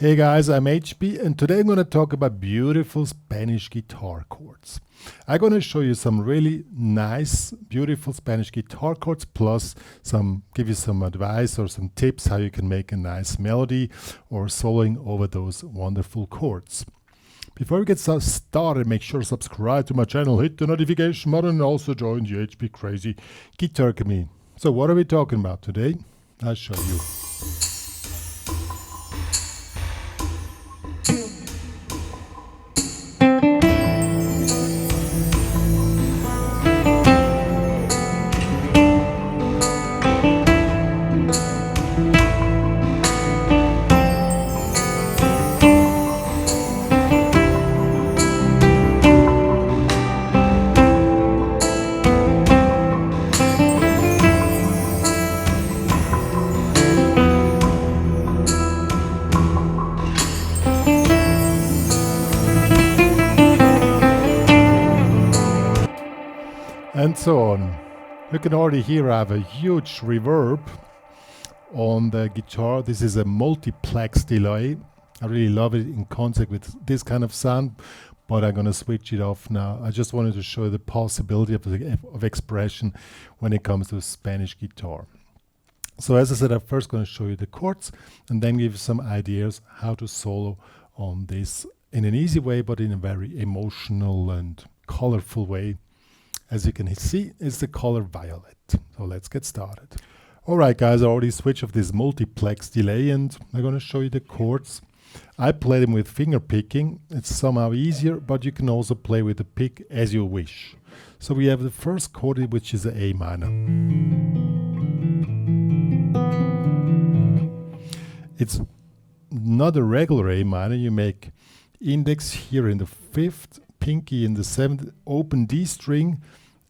Hey guys, I'm HP and today I'm going to talk about beautiful Spanish guitar chords. I'm going to show you some really nice, beautiful Spanish guitar chords plus give you some advice or some tips how you can make a nice melody or soloing over those wonderful chords. Before we get started, make sure to subscribe to my channel, hit the notification button and also join the HPCrazy Guitar Community. So what are we talking about today? I'll show you. And so on. You can already hear I have a huge reverb on the guitar. This is a multiplex delay. I really love it in concert with this kind of sound, but I'm going to switch it off now. I just wanted to show the possibility of expression when it comes to Spanish guitar. So as I said, I'm first going to show you the chords and then give you some ideas how to solo on this in an easy way, but in a very emotional and colorful way. As you can see, it's the color violet. So let's get started. Alright guys, I already switched off this multiplex delay and I'm going to show you the chords. I play them with finger picking. It's somehow easier, but you can also play with the pick as you wish. So we have the first chord, which is the A minor. It's not a regular A minor. You make index here in the 5th, pinky in the 7th, open D string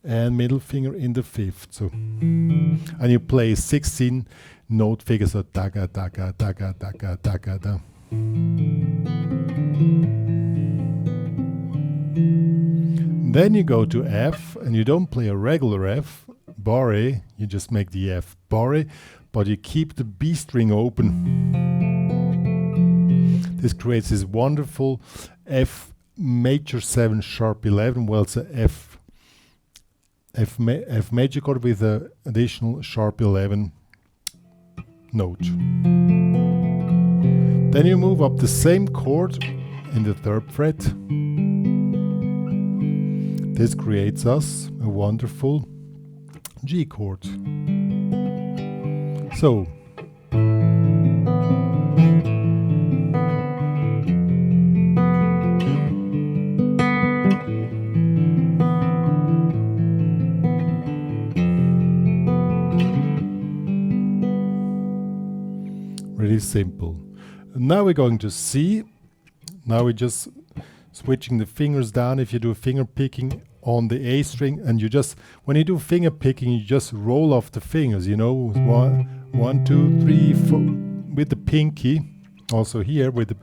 and middle finger in the 5th. So, and you play 16 note figures, so daga daga daga daga daga da. Then you go to F and you don't play a regular F, barre, you just make the F barre, but you keep the B string open. This creates this wonderful F major 7 sharp 11. Well, it's a F major chord with an additional sharp 11 note. Then you move up the same chord in the 3rd fret. This creates us a wonderful G chord. So really simple. Now we're going to C. Now we're just switching the fingers down. If you do finger picking on the A string, and you just, when you do finger picking, you just roll off the fingers, you know, 1, 2, 3, 4, with the pinky. Also here with the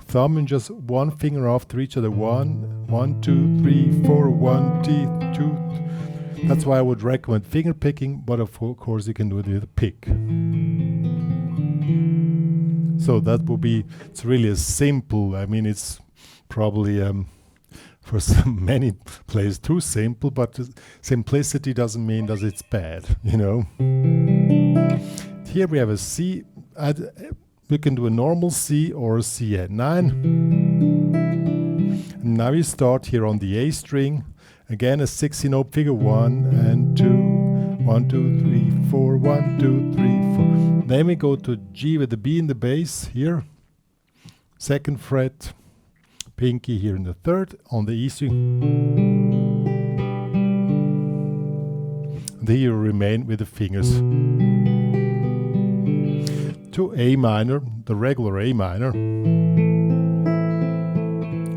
thumb, and just one finger after each other. 1, 2, 3, 4, 1, 2. That's why I would recommend finger picking, but of course you can do it with a pick. So that will be, it's really a simple, I mean it's probably for many players too simple, but simplicity doesn't mean that it's bad, you know. Here we have a C, we can do a normal C or a C at 9. And now you start here on the A string, again a 16 note figure, 1 and 2. 1, 2, 3, 4, 1, 2, 3, 4. Then we go to G with the B in the bass here. 2nd fret, pinky here in the 3rd on the E string. There you remain with the fingers. To A minor, the regular A minor.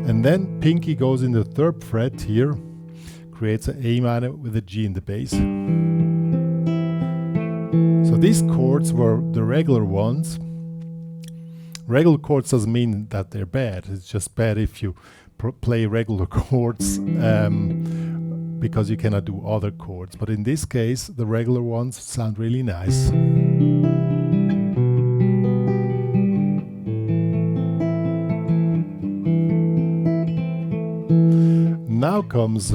And then pinky goes in the 3rd fret here, creates an A minor with a G in the bass. So these chords were the regular ones. Regular chords doesn't mean that they're bad. It's just bad if you play regular chords because you cannot do other chords. But in this case, the regular ones sound really nice. comes,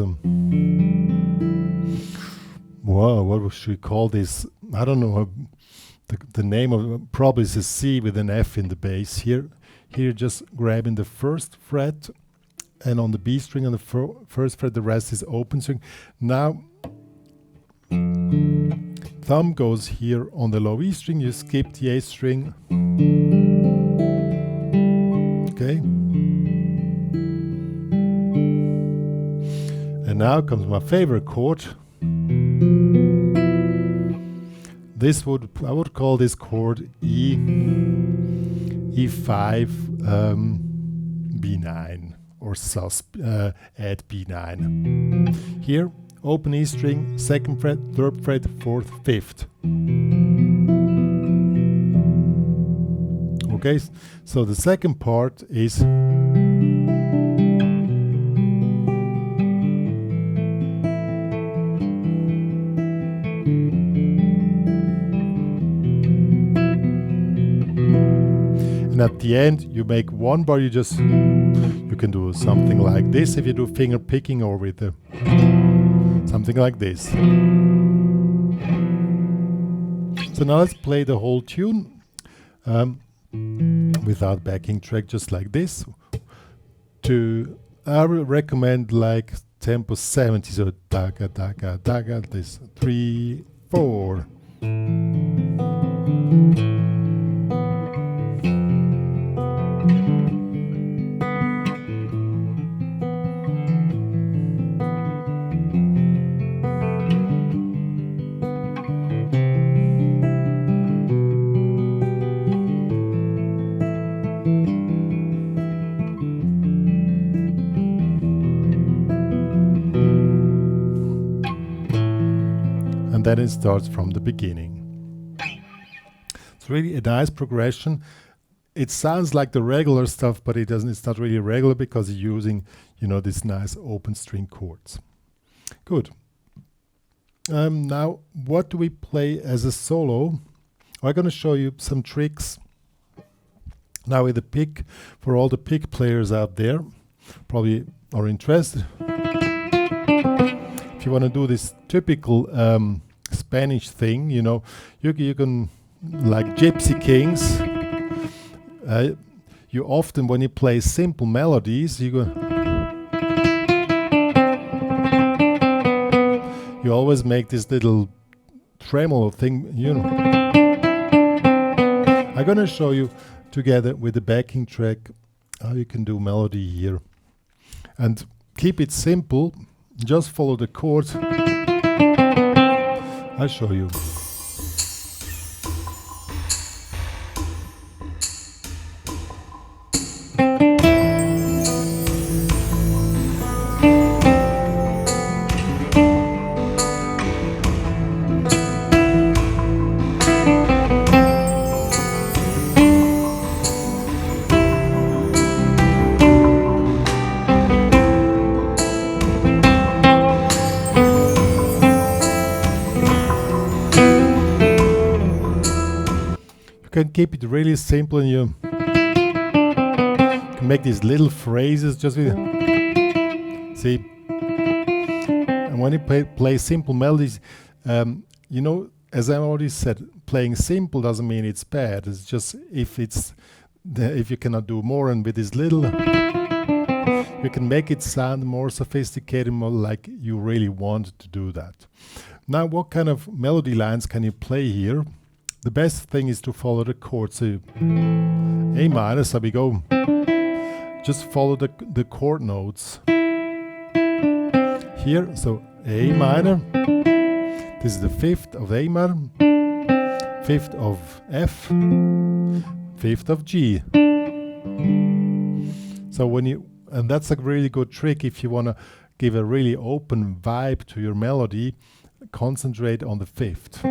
wow, what should we call this? I don't know. The name of probably is a C with an F in the bass. Here just grabbing the first fret, and on the B string on the first fret, the rest is open string. Now, thumb goes here on the low E string, you skip the A string. Okay. And now comes my favorite chord. I would call this chord E5 B9 or sus add B9. Here, open E string, second fret, third fret, fourth, fifth. Okay, so the second part is and at the end you make one bar. You can do something like this if you do finger picking, or with something like this. So now let's play the whole tune without backing track, just like this. I would recommend like tempo 70, so daga daga daga, this 3 4. Then it starts from the beginning. It's really a nice progression. It sounds like the regular stuff, but it doesn't. It's not really regular because you're using, these nice open string chords. Good. Now, what do we play as a solo? I'm going to show you some tricks. Now with the pick, for all the pick players out there, probably are interested. If you want to do this typical Spanish thing, you can, like Gypsy Kings, you often, when you play simple melodies, you always make this little tremolo thing, I'm going to show you together with the backing track how you can do melody here. And keep it simple, just follow the chords. I'll show you. Can keep it really simple, and you can make these little phrases just with, see. And when you play simple melodies, as I already said, playing simple doesn't mean it's bad. It's just if you cannot do more, and with this little, you can make it sound more sophisticated, more like you really want to do that. Now, what kind of melody lines can you play here? The best thing is to follow the chords. So A minor, so we go, just follow the chord notes. Here, so A minor, this is the fifth of A minor, fifth of F, fifth of G. So and that's a really good trick if you want to give a really open vibe to your melody, concentrate on the fifth.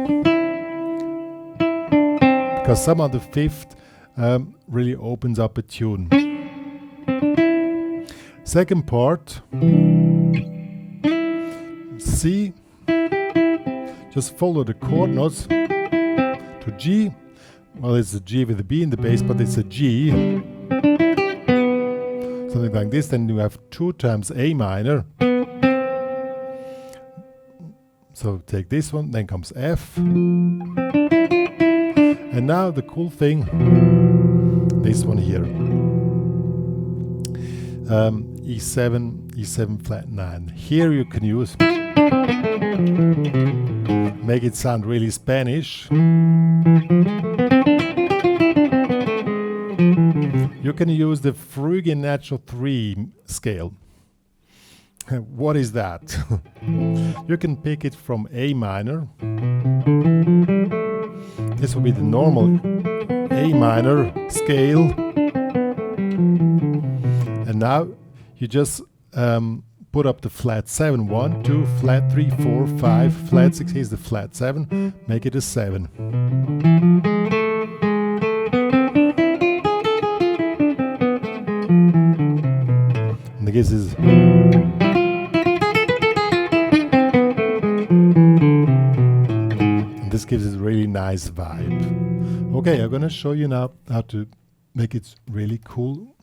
Because some of the fifth really opens up a tune. Second part, C, just follow the chord notes to G. Well, it's a G with a B in the bass, but it's a G. Something like this. Then you have 2 times A minor. So take this one, then comes F. And now the cool thing, this one here. E7, E7 flat 9. Here you can use, make it sound really Spanish. You can use the Phrygian natural 3 scale. What is that? You can pick it from A minor. This will be the normal A minor scale. And now you just put up the flat 7. 1, 2, flat 3, 4, 5, flat 6. Here's the flat 7. Make it a 7. And this is. This gives it a really nice vibe. Okay, I'm gonna show you now how to make it really cool.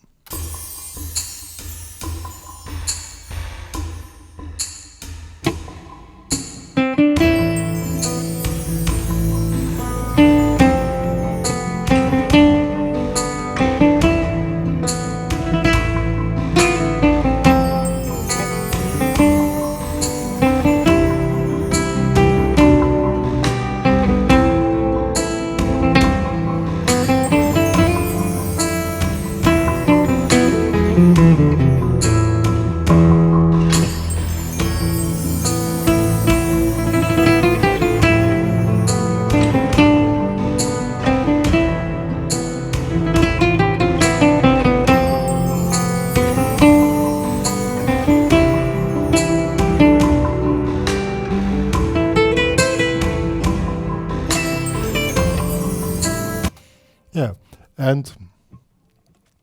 Yeah, and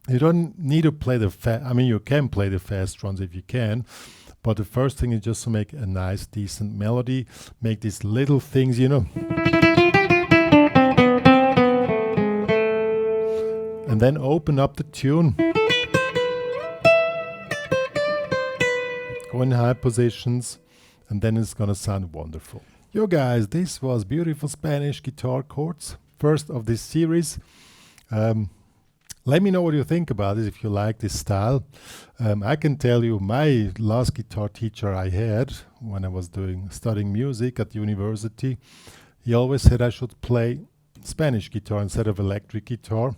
you don't need to play the fast. I mean, you can play the fast runs if you can, but the first thing is just to make a nice, decent melody. Make these little things, you know. And then open up the tune. Go in high positions, and then it's gonna sound wonderful. Yo guys, this was beautiful Spanish guitar chords, first of this series. Let me know what you think about it, if you like this style. I can tell you my last guitar teacher I had when I was studying music at university, he always said I should play Spanish guitar instead of electric guitar.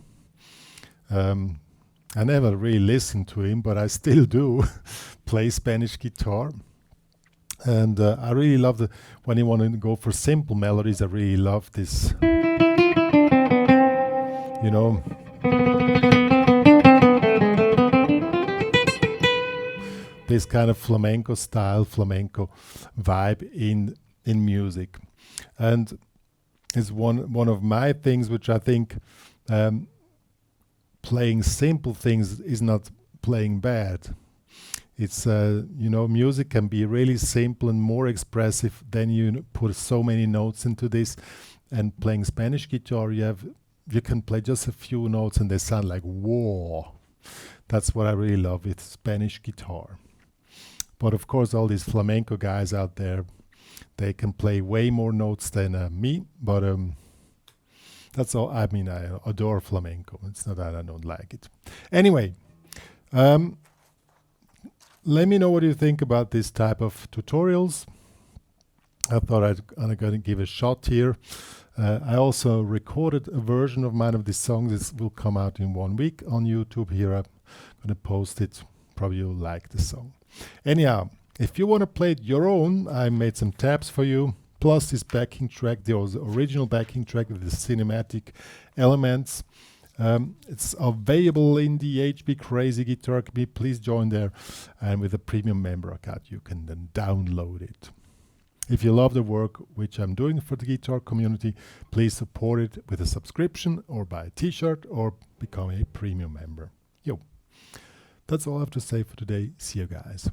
I never really listened to him, but I still do play Spanish guitar. And I really love when you want to go for simple melodies, I really love this, you know, this kind of flamenco style, flamenco vibe in music. And it's one of my things which I think playing simple things is not playing bad. It's you know, music can be really simple and more expressive. Then you put so many notes into this, and playing Spanish guitar, you can play just a few notes and they sound like whoa. That's what I really love with Spanish guitar. But of course, all these flamenco guys out there, they can play way more notes than me. But that's all. I mean, I adore flamenco. It's not that I don't like it. Anyway, let me know what you think about this type of tutorials. I thought I'm going to give a shot here. I also recorded a version of mine of this song. This will come out in 1 week on YouTube. Here I'm going to post it. Probably you'll like the song. Anyhow, if you want to play it your own, I made some tabs for you. Plus this backing track, the original backing track with the cinematic elements. It's available in the HPCrazy Guitar Community. Please join there. And with a premium member account, you can then download it. If you love the work which I'm doing for the guitar community, please support it with a subscription or buy a t-shirt or become a premium member. Yo, that's all I have to say for today. See you guys.